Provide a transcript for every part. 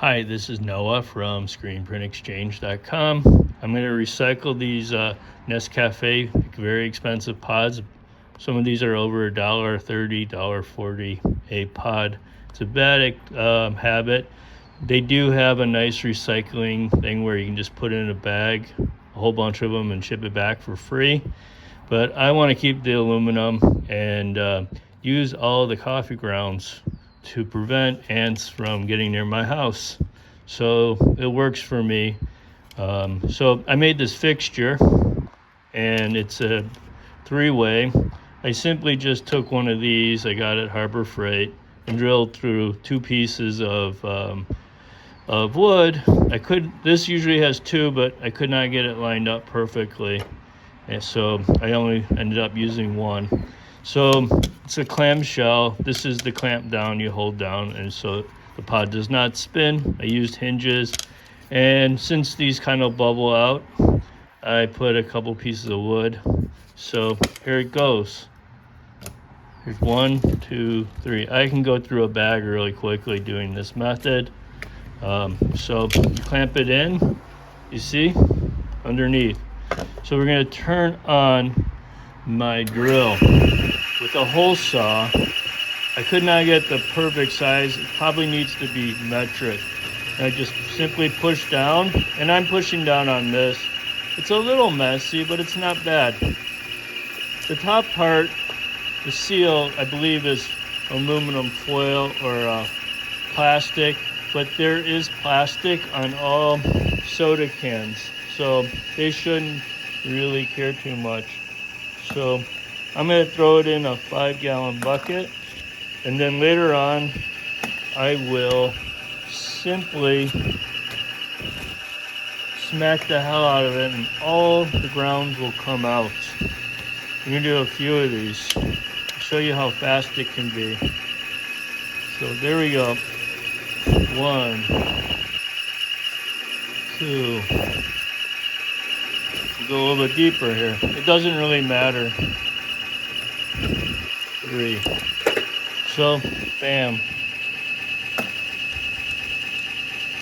Hi, this is Noah from screenprintexchange.com. I'm going to recycle these Nescafe very expensive pods. Some of these are over $1.30, $1.40 a pod. It's a bad habit. They do have a nice recycling thing where you can just put it in a bag, a whole bunch of them, and ship it back for free. But I want to keep the aluminum and use all the coffee grounds to prevent ants from getting near my house. So it works for me. So I made this fixture, and it's a 3-way. I simply just took one of these, I got it at Harbor Freight, and drilled through 2 pieces of wood. This usually has 2, but I could not get it lined up perfectly, and so I only ended up using 1. So it's a clamshell. This is the clamp down you hold down, and so the pod does not spin. I used hinges, and since these kind of bubble out, I put a couple pieces of wood. So here it goes. Here's 1, 2, 3. I can go through a bag really quickly doing this method. So you clamp it in, you see, underneath. So we're going to turn on my drill with a hole saw. I could not get the perfect size. It probably needs to be metric. And I just simply push down, and I'm pushing down on this. It's a little messy, but it's not bad. The top part, the seal, I believe is aluminum foil or plastic, but there is plastic on all soda cans, so they shouldn't really care too much. So I'm going to throw it in a 5-gallon bucket, and then later on I will simply smack the hell out of it, and all the grounds will come out. I'm going to do a few of these, show you how fast it can be. So there we go. 1, 2. We'll go a little bit deeper here. It doesn't really matter. 3. So, bam.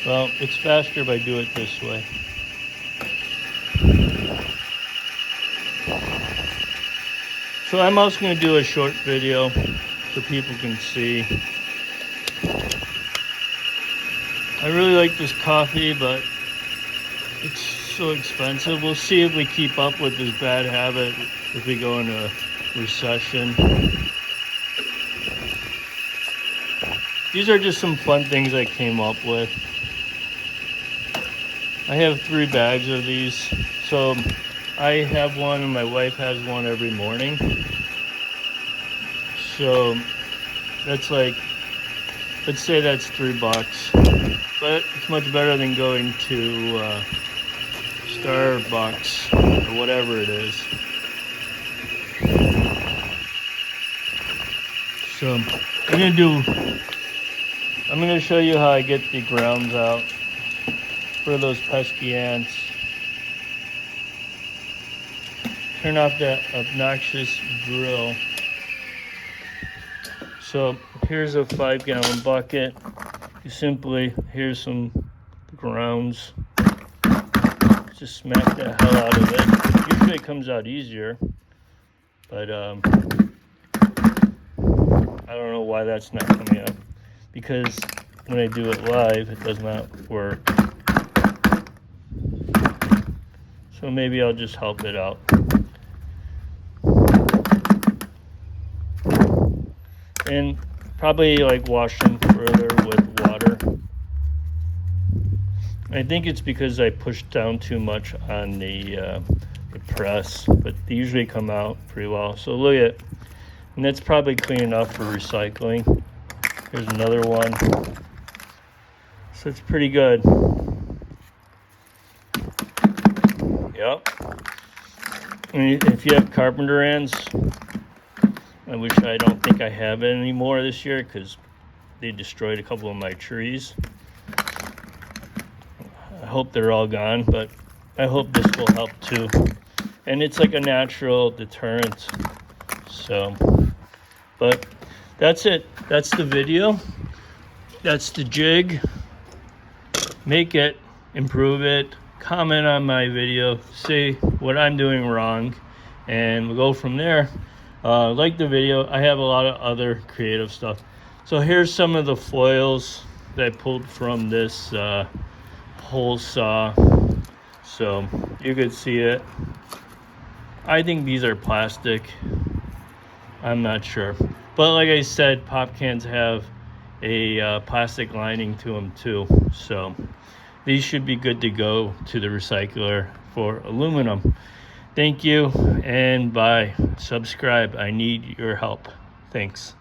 Well, it's faster if I do it this way. So I'm also going to do a short video so people can see. I really like this coffee, but it's so expensive. We'll see if we keep up with this bad habit if we go into a recession. These are just some fun things I came up with. I have 3 bags of these. So I have one and my wife has one every morning. So that's like, let's say that's $3. But it's much better than going to Starbucks or whatever it is. So I'm gonna show you how I get the grounds out for those pesky ants. Turn off that obnoxious drill. So here's a 5-gallon bucket. You simply, here's some grounds. Just smack the hell out of it. Usually it comes out easier, but I don't know why that's not coming up, because when I do it live, it does not work. So maybe I'll just help it out. And probably like wash them further with water. I think it's because I pushed down too much on the press, but they usually come out pretty well. So look at it, and that's probably clean enough for recycling. Here's another one. So it's pretty good. Yep. And if you have carpenter ants, I don't think I have it anymore this year because they destroyed a couple of my trees. I hope they're all gone, but I hope this will help too. And it's like a natural deterrent. So, but that's it. That's the video. That's the jig. make it, improve it, comment on my video, say what I'm doing wrong, and we'll go from there. Like the video. I have a lot of other creative stuff. So here's some of the foils that I pulled from this hole saw, so you could see it. I think these are plastic, I'm not sure, but like I said, pop cans have a plastic lining to them too, so these should be good to go to the recycler for aluminum. Thank you, and bye. Subscribe. I need your help. Thanks.